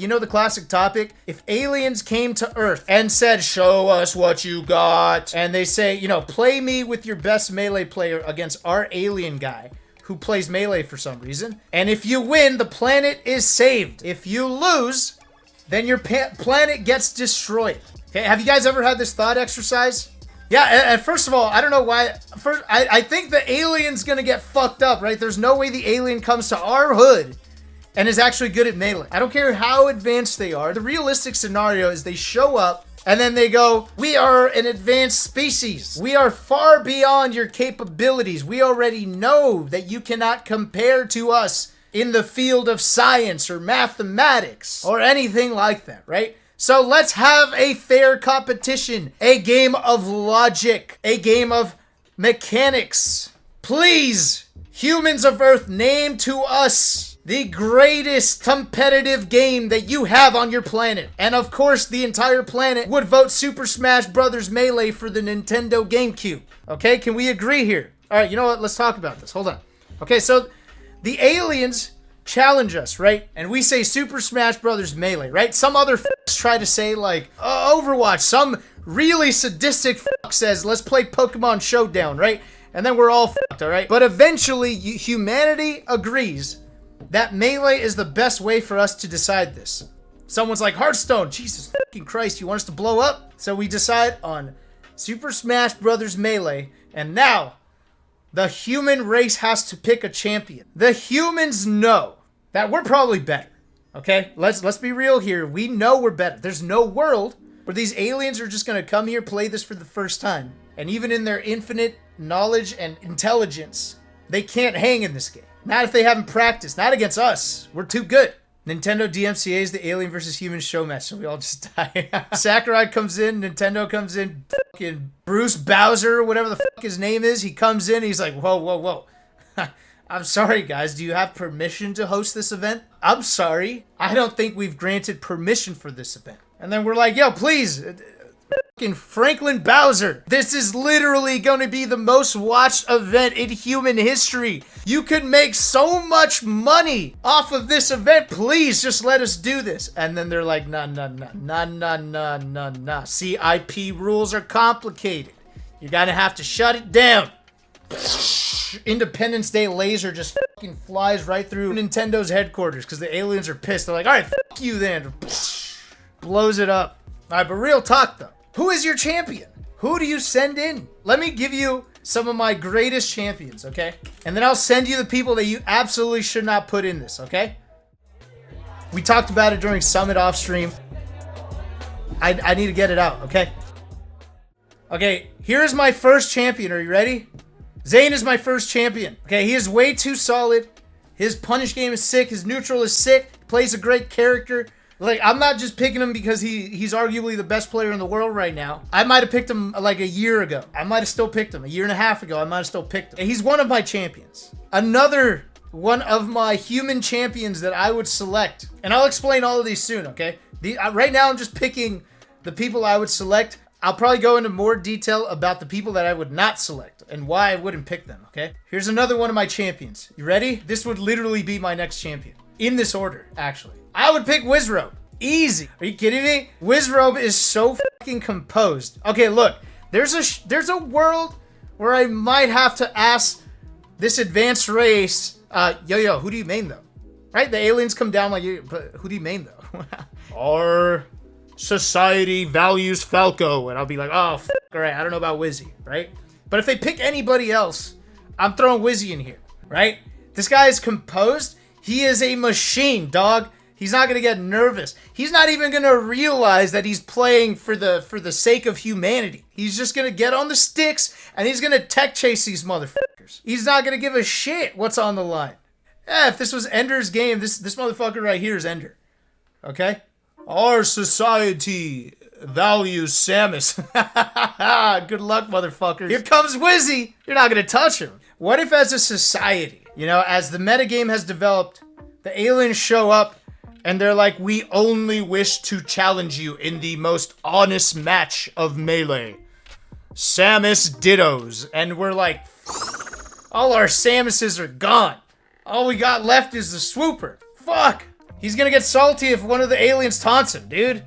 you know the classic topic? If aliens came to Earth and said, show us what you got, and they say, you know, play me with your best melee player against our alien guy who plays melee for some reason, and if you win, the planet is saved. If you lose, then your planet gets destroyed. Okay, have you guys ever had this thought exercise? Yeah, and first of all, I don't know why. First, I think the alien's gonna get fucked up, right? There's no way the alien comes to our hood and is actually good at melee. I don't care how advanced they are. The realistic scenario is they show up and then they go, we are an advanced species. We are far beyond your capabilities. We already know that you cannot compare to us in the field of science or mathematics or anything like that, right? So let's have a fair competition, a game of logic, a game of mechanics. Please, humans of Earth, name to us the greatest competitive game that you have on your planet. And of course, the entire planet would vote Super Smash Bros. Melee for the Nintendo GameCube. Okay, can we agree here? All right, you know what? Let's talk about this. Hold on. Okay, so the aliens challenge us, right? And we say Super Smash Bros. Melee, right? Some other f***s try to say like Overwatch. Some really sadistic f*** says, let's play Pokemon Showdown, right? And then we're all f***ed, all right? But eventually, humanity agrees that melee is the best way for us to decide this. Someone's like, Hearthstone, Jesus fucking Christ, you want us to blow up? So we decide on Super Smash Bros. Melee, and now the human race has to pick a champion. The humans know that we're probably better, okay? Let's be real here. We know we're better. There's no world where these aliens are just gonna come here, play this for the first time, and even in their infinite knowledge and intelligence, they can't hang in this game. Not if they haven't practiced. Not against us. We're too good. Nintendo DMCA is the alien versus human show match, so we all just die. Sakurai comes in, Nintendo comes in, fucking Bruce Bowser, whatever the fuck his name is, he comes in, he's like, whoa, whoa, whoa. I'm sorry, guys, do you have permission to host this event? I'm sorry. I don't think we've granted permission for this event. And then we're like, yo, please, fucking Franklin Bowser. This is literally going to be the most watched event in human history. You could make so much money off of this event. Please just let us do this. And then they're like, nah. See, IP rules are complicated. You're going to have to shut it down. Independence Day laser just fucking flies right through Nintendo's headquarters because the aliens are pissed. They're like, all right, fuck you then. Blows it up. All right, but real talk though. Who is your champion? Who do you send in? Let me give you some of my greatest champions, okay? And then I'll send you the people that you absolutely should not put in this, okay? We talked about it during Summit off stream. I need to get it out, okay? Okay, here's my first champion. Are you ready? Zane is my first champion. Okay, he is way too solid. His punish game is sick. His neutral is sick. Plays a great character. Like, I'm not just picking him because he's arguably the best player in the world right now. I might have picked him like a year ago. I might have still picked him. A year and a half ago, I might have still picked him. He's one of my champions. Another one of my human champions that I would select. And I'll explain all of these soon, okay? Right now, I'm just picking the people I would select. I'll probably go into more detail about the people that I would not select and why I wouldn't pick them, okay? Here's another one of my champions. You ready? This would literally be my next champion. In this order, actually. I would pick Wizrobe. Easy. Are you kidding me? Wizrobe is so fucking composed. Okay, look. There's a world where I might have to ask this advanced race, yo, who do you main though? Right? The aliens come down like, but who do you main though? Our society values Falco. And I'll be like, oh, all right, I don't know about Wizzy, right? But if they pick anybody else, I'm throwing Wizzy in here, right? This guy is composed. He is a machine, dog. He's not going to get nervous. He's not even going to realize that he's playing for the sake of humanity. He's just going to get on the sticks and he's going to tech chase these motherfuckers. He's not going to give a shit what's on the line. Yeah, if this was Ender's game, this motherfucker right here is Ender. Okay? Our society values Samus. Good luck, motherfuckers. Here comes Wizzy. You're not going to touch him. What if as a society, you know, as the metagame has developed, the aliens show up and they're like, we only wish to challenge you in the most honest match of Melee. Samus Dittos. And we're like, all our Samuses are gone. All we got left is the Swooper. Fuck. He's gonna get salty if one of the aliens taunts him, dude.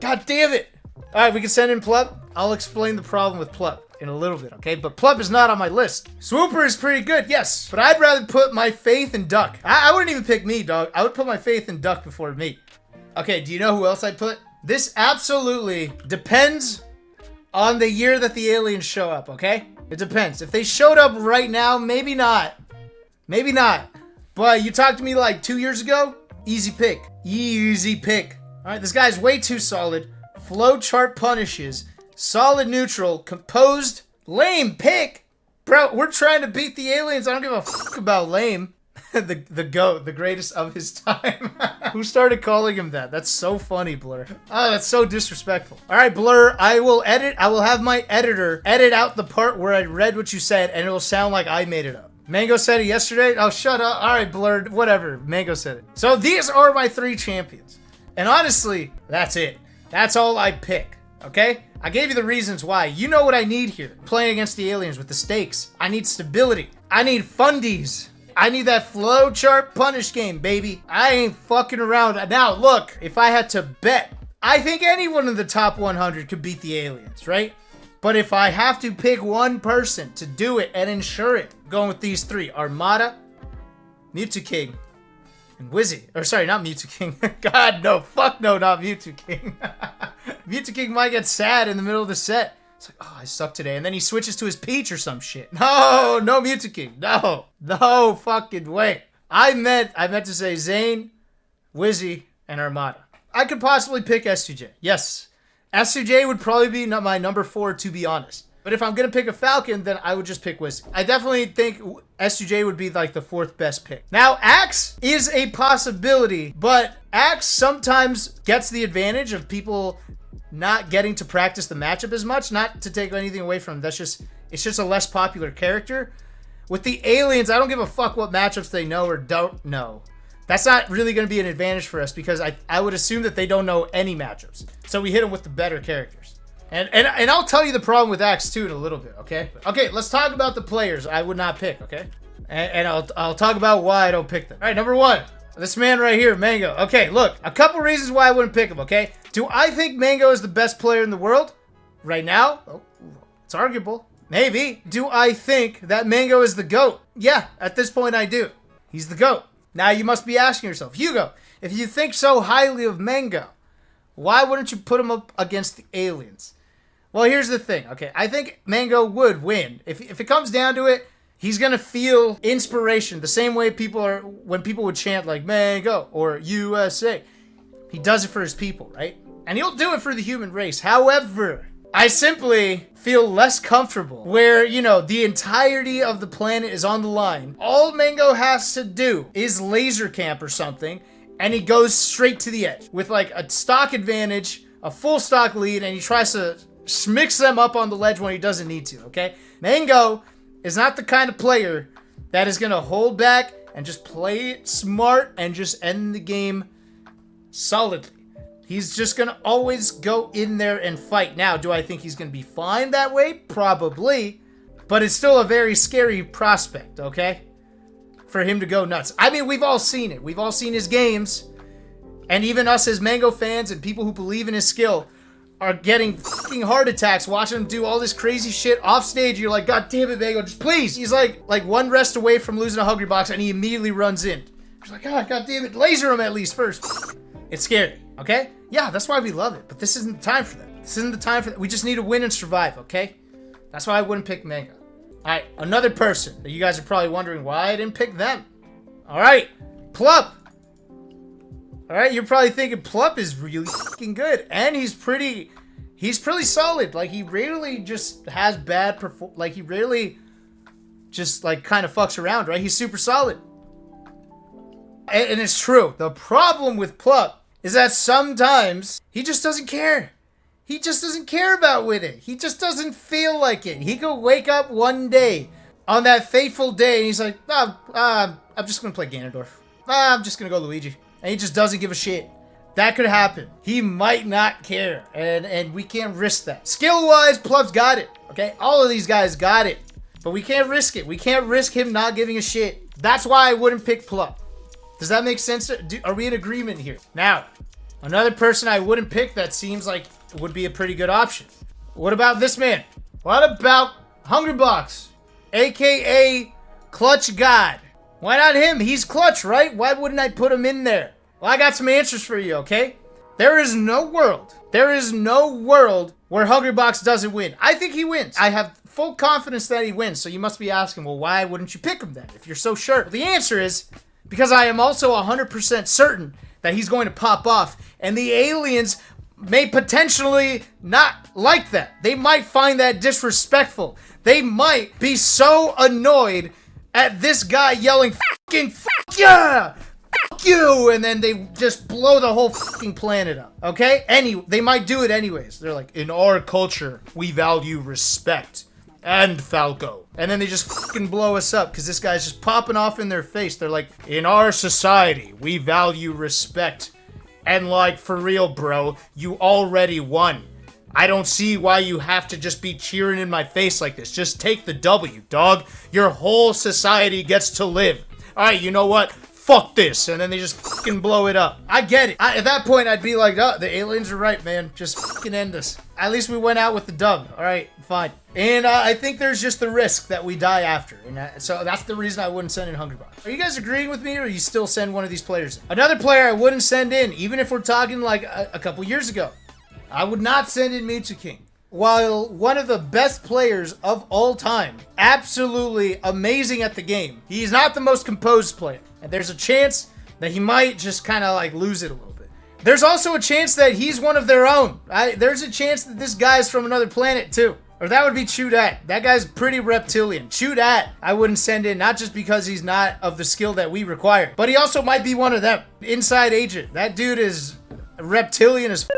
God damn it. Alright, we can send in Plup. I'll explain the problem with Plup in a little bit, okay? But Plup is not on my list. Swooper is pretty good, yes. But I'd rather put my faith in Duck. I wouldn't even pick me, dog. I would put my faith in Duck before me. Okay, do you know who else I'd put? This absolutely depends on the year that the aliens show up, okay? It depends. If they showed up right now, maybe not. Maybe not. But you talked to me like 2 years ago? Easy pick. Easy pick. Alright, this guy's way too solid. Flowchart punishes. Solid neutral. Composed. Lame pick. Bro, we're trying to beat the aliens. I don't give a fuck about lame. the GOAT. The greatest of his time. Who started calling him that? That's so funny, Blur. Oh, that's so disrespectful. Alright, Blur. I will have my editor edit out the part where I read what you said, and it will sound like I made it up. Mango said it yesterday? Oh, shut up. Alright, Blur. Whatever. Mango said it. So these are my 3 champions. And honestly, that's it. That's all I pick. Okay? I gave you the reasons why. You know what I need here. Playing against the aliens with the stakes. I need stability. I need fundies. I need that flowchart punish game, baby. I ain't fucking around. Now, look, if I had to bet, I think anyone in the top 100 could beat the aliens, right? But if I have to pick one person to do it and ensure it, going with these 3. Armada, Mewtwo King, and Wizzy. Or sorry, not Mewtwo King. God, no. Fuck no, not Mewtwo King. Mewtwo King might get sad in the middle of the set. It's like, oh, I suck today. And then he switches to his Peach or some shit. No, no Mewtwo King. No. No fucking way. I meant to say Zane, Wizzy, and Armada. I could possibly pick S2J. Yes. S2J would probably be my number 4, to be honest. But if I'm going to pick a Falcon, then I would just pick Wizzy. I definitely think S2J would be like the 4th best pick. Now, Axe is a possibility, but Axe sometimes gets the advantage of people not getting to practice the matchup as much. Not to take anything away from him. It's just a less popular character. With the aliens, I don't give a fuck what matchups they know or don't know. That's not really going to be an advantage for us because I would assume that they don't know any matchups. So we hit them with the better characters. And I'll tell you the problem with Axe 2 in a little bit, okay? Okay, let's talk about the players I would not pick, okay? And I'll talk about why I don't pick them. All right, number 1. This man right here, Mango. Okay, look, a couple reasons why I wouldn't pick him, okay? Do I think Mango is the best player in the world right now? Oh, it's arguable. Maybe. Do I think that Mango is the GOAT? Yeah, at this point I do. He's the GOAT. Now you must be asking yourself, Hugo, if you think so highly of Mango, why wouldn't you put him up against the aliens? Well, here's the thing, okay? I think Mango would win. If it comes down to it, he's going to feel inspiration the same way when people would chant like Mango or USA. He does it for his people, right? And he'll do it for the human race. However, I simply feel less comfortable where, you know, the entirety of the planet is on the line. All Mango has to do is laser camp or something, and he goes straight to the edge with like a stock advantage, a full stock lead, and he tries to mix them up on the ledge when he doesn't need to, okay? Mango is not the kind of player that is going to hold back and just play it smart and just end the game solidly. He's just going to always go in there and fight. Now, do I think he's going to be fine that way? Probably. But it's still a very scary prospect, okay? For him to go nuts. I mean, we've all seen it. We've all seen his games. And even us as Mango fans and people who believe in his skill are getting fucking heart attacks watching him do all this crazy shit off stage. You're like, God damn it, Mango, just please. He's like one rest away from losing a Hungry Box, and he immediately runs in. He's like, God damn it, laser him at least first. It's scary, okay? Yeah, that's why we love it, but this isn't the time for that. This isn't the time for that. We just need to win and survive, okay? That's why I wouldn't pick Mango. All right, another person that you guys are probably wondering why I didn't pick them. All right, Plup. All right, you're probably thinking Plup is really fucking good, and he's pretty solid. Like, he rarely just has bad like, he rarely just, like, kind of fucks around, right? He's super solid. And it's true. The problem with Plup is that sometimes he just doesn't care. He just doesn't care about winning. He just doesn't feel like it. He could wake up one day on that fateful day, and he's like, I'm just going to play Ganondorf. I'm just going to go Luigi. And he just doesn't give a shit. That could happen. He might not care. And we can't risk that. Skill-wise, Plup's got it. Okay? All of these guys got it. But we can't risk it. We can't risk him not giving a shit. That's why I wouldn't pick Plup. Does that make sense? Are we in agreement here? Now, another person I wouldn't pick that seems like would be a pretty good option. What about this man? What about Hungrybox, aka Clutch God? Why not him? He's clutch, right? Why wouldn't I put him in there? Well, I got some answers for you, okay? There is no world where Hungrybox doesn't win. I think he wins. I have full confidence that he wins, so you must be asking, well, why wouldn't you pick him then if you're so sure? Well, the answer is because I am also 100% certain that he's going to pop off, and the aliens may potentially not like that. They might find that disrespectful. They might be so annoyed at this guy yelling, fucking fuck yeah! Fuck you! And then they just blow the whole fucking planet up, okay? They might do it anyways. They're like, in our culture, we value respect and Falco. And then they just fucking blow us up because this guy's just popping off in their face. They're like, in our society, we value respect. And like, for real, bro, you already won. I don't see why you have to just be cheering in my face like this. Just take the W, dog. Your whole society gets to live. All right, you know what? Fuck this. And then they just fucking blow it up. I get it. At that point, I'd be like, oh, the aliens are right, man. Just fucking end us. At least we went out with the dub. All right, fine. And I think there's just the risk that we die after. And so that's the reason I wouldn't send in Hungrybox. Are you guys agreeing with me, or you still send one of these players in? Another player I wouldn't send in, even if we're talking like a couple years ago. I would not send in Mewtwo King. While one of the best players of all time, absolutely amazing at the game, he's not the most composed player. And there's a chance that he might just kind of like lose it a little bit. There's also a chance that he's one of their own. There's a chance that this guy's from another planet too. Or that would be Chudat. That guy's pretty reptilian. Chudat, I wouldn't send in, not just because he's not of the skill that we require, but he also might be one of them. Inside agent. That dude is reptilian as f***.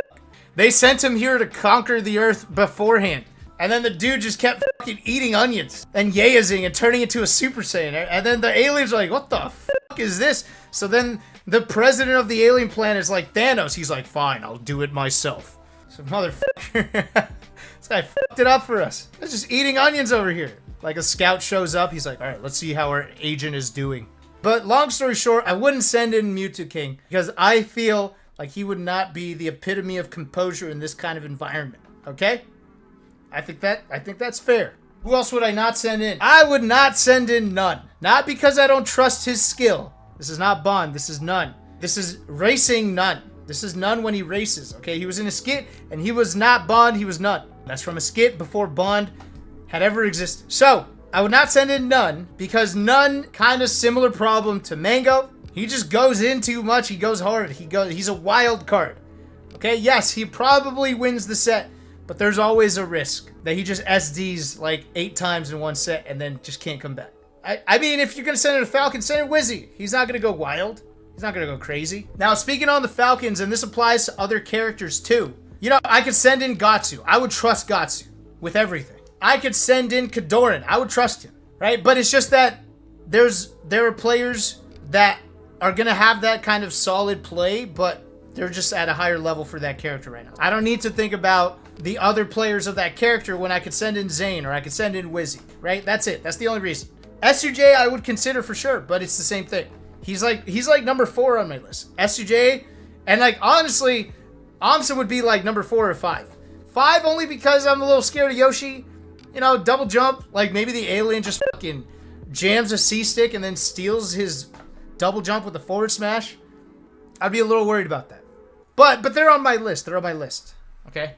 They sent him here to conquer the Earth beforehand. And then the dude just kept fucking eating onions and Yaezing and turning into a Super Saiyan. And then the aliens are like, what the fuck is this? So then the president of the alien planet is like, Thanos. He's like, fine, I'll do it myself. So motherfucker, this guy fucked it up for us. He's just eating onions over here. Like a scout shows up. He's like, all right, let's see how our agent is doing. But long story short, I wouldn't send in Mewtwo King because I feel like he would not be the epitome of composure in this kind of environment. Okay? I think that's fair. Who else would I not send in? I would not send in none. Not because I don't trust his skill. This is not Bond. This is none. This is racing none. This is none when he races. Okay? He was in a skit and he was not Bond. He was none. That's from a skit before Bond had ever existed. So, I would not send in none because none kind of similar problem to Mango. He just goes in too much. He goes hard. He's a wild card. Okay, yes, he probably wins the set, but there's always a risk that he just SDs like 8 times in one set and then just can't come back. I mean, if you're going to send in a Falcon, send in Wizzy. He's not going to go wild. He's not going to go crazy. Now, speaking on the Falcons, and this applies to other characters too. You know, I could send in Gatsu. I would trust Gatsu with everything. I could send in Kadoran. I would trust him, right? But it's just that there are players that are going to have that kind of solid play, but they're just at a higher level for that character right now. I don't need to think about the other players of that character when I could send in Zane or I could send in Wizzy, right? That's it. That's the only reason. SUJ I would consider for sure, but it's the same thing. He's like number 4 on my list. SUJ, and like honestly, Amsa would be like number 4 or 5. 5 only because I'm a little scared of Yoshi. You know, double jump. Like maybe the alien just fucking jams a C-stick and then steals his double jump with a forward smash. I'd be a little worried about that. But they're on my list. They're on my list. Okay?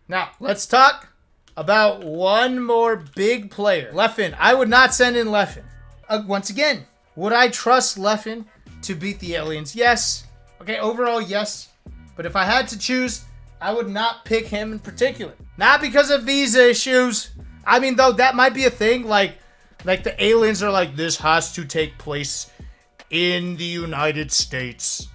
Now, let's talk about one more big player. Leffen. I would not send in Leffen. Once again, would I trust Leffen to beat the aliens? Yes. Okay, overall, yes. But if I had to choose, I would not pick him in particular. Not because of visa issues. I mean, though, that might be a thing. Like the aliens are like, this has to take place in the United States.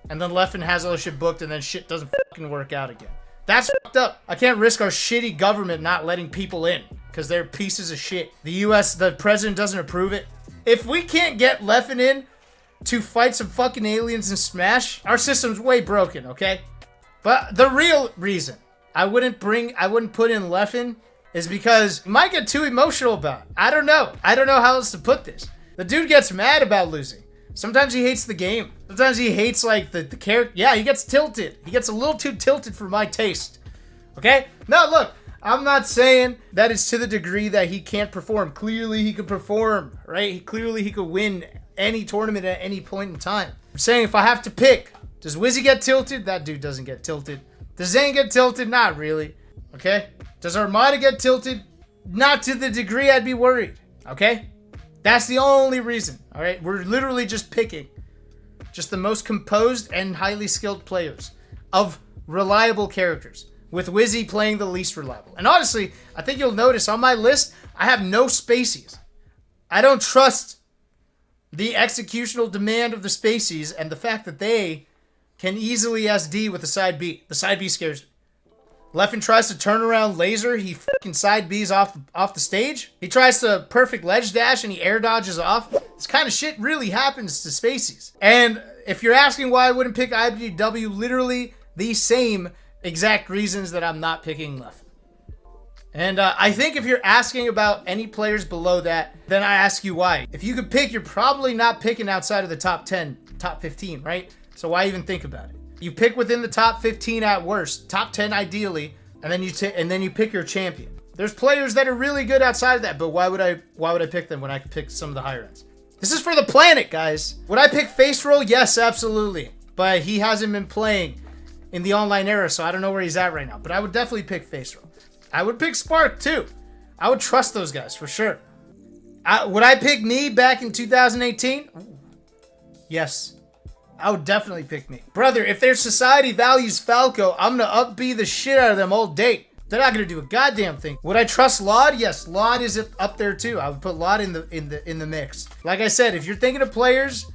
And then Leffen has all the shit booked and then shit doesn't fucking work out again. That's fucked up. I can't risk our shitty government not letting people in because they're pieces of shit. The US, the president doesn't approve it. If we can't get Leffen in to fight some fucking aliens and Smash, our system's way broken, okay? But the real reason I wouldn't put in Leffen is because you might get too emotional about it. I don't know how else to put this. The dude gets mad about losing. Sometimes he hates the game. Sometimes he hates, like, the character. Yeah, he gets tilted. He gets a little too tilted for my taste. Okay? No, look. I'm not saying that it's to the degree that he can't perform. Clearly, he could perform, right? Clearly, he could win any tournament at any point in time. I'm saying if I have to pick, does Wizzy get tilted? That dude doesn't get tilted. Does Zane get tilted? Not really. Okay? Does Armada get tilted? Not to the degree I'd be worried. Okay? That's the only reason. All right? We're literally just picking just the most composed and highly skilled players of reliable characters, with Wizzy playing the least reliable. And honestly, I think you'll notice on my list, I have no spacies. I don't trust the executional demand of the spacies and the fact that they can easily SD with the side B. The side B scares me. Leffen tries to turn around laser. He fucking side B's off the stage. He tries to perfect ledge dash and he air dodges off. This kind of shit really happens to spacies. And if you're asking why I wouldn't pick IBW, literally the same exact reasons that I'm not picking Leffen. And I think if you're asking about any players below that, then I ask you why. If you could pick, you're probably not picking outside of the top 10, top 15, right? So why even think about it? You pick within the top 15 at worst, top 10 ideally, and then you pick your champion. There's players that are really good outside of that, but why would I pick them when I could pick some of the higher ends? This is for the planet, guys. Would I pick Face Roll? Yes, absolutely. But he hasn't been playing in the online era, so I don't know where he's at right now. But I would definitely pick Face Roll. I would pick Spark too. I would trust those guys for sure. Would I pick me back in 2018? Ooh. Yes. I would definitely pick me. Brother, if their society values Falco, I'm gonna up-B the shit out of them all day. They're not gonna do a goddamn thing. Would I trust Laud? Yes, Laud is up there too. I would put Laud in the mix. Like I said, if you're thinking of players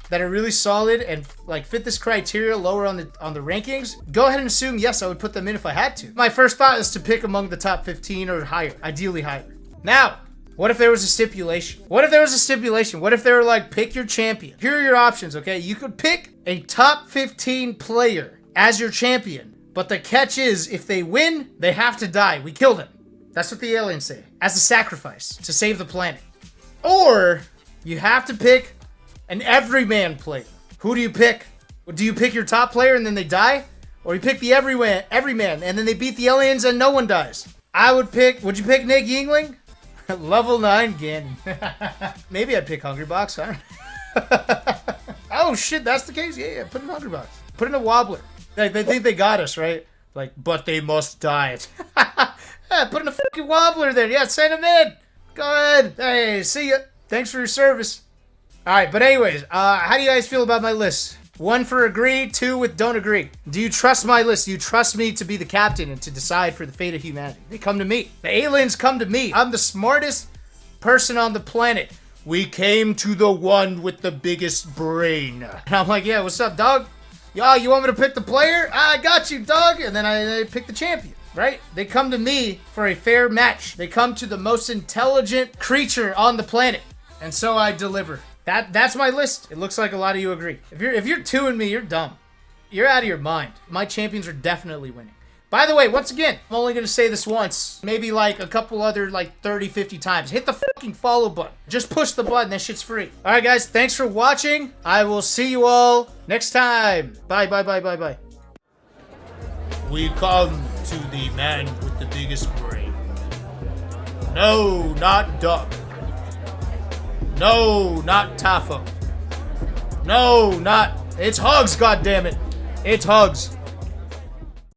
that are really solid and like fit this criteria lower on the rankings, go ahead and assume yes, I would put them in if I had to. My first thought is to pick among the top 15 or higher, ideally higher. Now, what if there was a stipulation? What if there was a stipulation? What if they were like, pick your champion? Here are your options, okay? You could pick a top 15 player as your champion, but the catch is, if they win, they have to die. We killed him. That's what the aliens say. As a sacrifice to save the planet. Or you have to pick an everyman player. Who do you pick? Do you pick your top player and then they die? Or you pick the everyman and then they beat the aliens and no one dies? Would you pick Nick Yingling? Level 9 Ganon. Maybe I'd pick Hungrybox. I don't Oh shit, that's the case? Yeah, put in Hungrybox. Put in a wobbler. They think they got us, right? Like, but they must die. Yeah, put in a fucking wobbler then. Yeah, send him in. Go ahead. Hey, see ya. Thanks for your service. Alright, but anyways, how do you guys feel about my list? 1 for agree, 2 with don't agree. Do you trust my list? Do you trust me to be the captain and to decide for the fate of humanity? They come to me. The aliens come to me. I'm the smartest person on the planet. We came to the one with the biggest brain. And I'm like, yeah, what's up, dog? Yo, you want me to pick the player? I got you, dog. And then I pick the champion, right? They come to me for a fair match. They come to the most intelligent creature on the planet. And so I deliver. That's my list. It looks like a lot of you agree. If you're 2-ing me, you're dumb. You're out of your mind. My champions are definitely winning. By the way, once again, I'm only going to say this once. Maybe like a couple other like 30, 50 times. Hit the fucking follow button. Just push the button. That shit's free. Alright guys, thanks for watching. I will see you all next time. Bye, bye, bye, bye, bye. We come to the man with the biggest brain. No, not Duck. No, not Tafo. No, not... It's Hugs, goddammit. It's Hugs.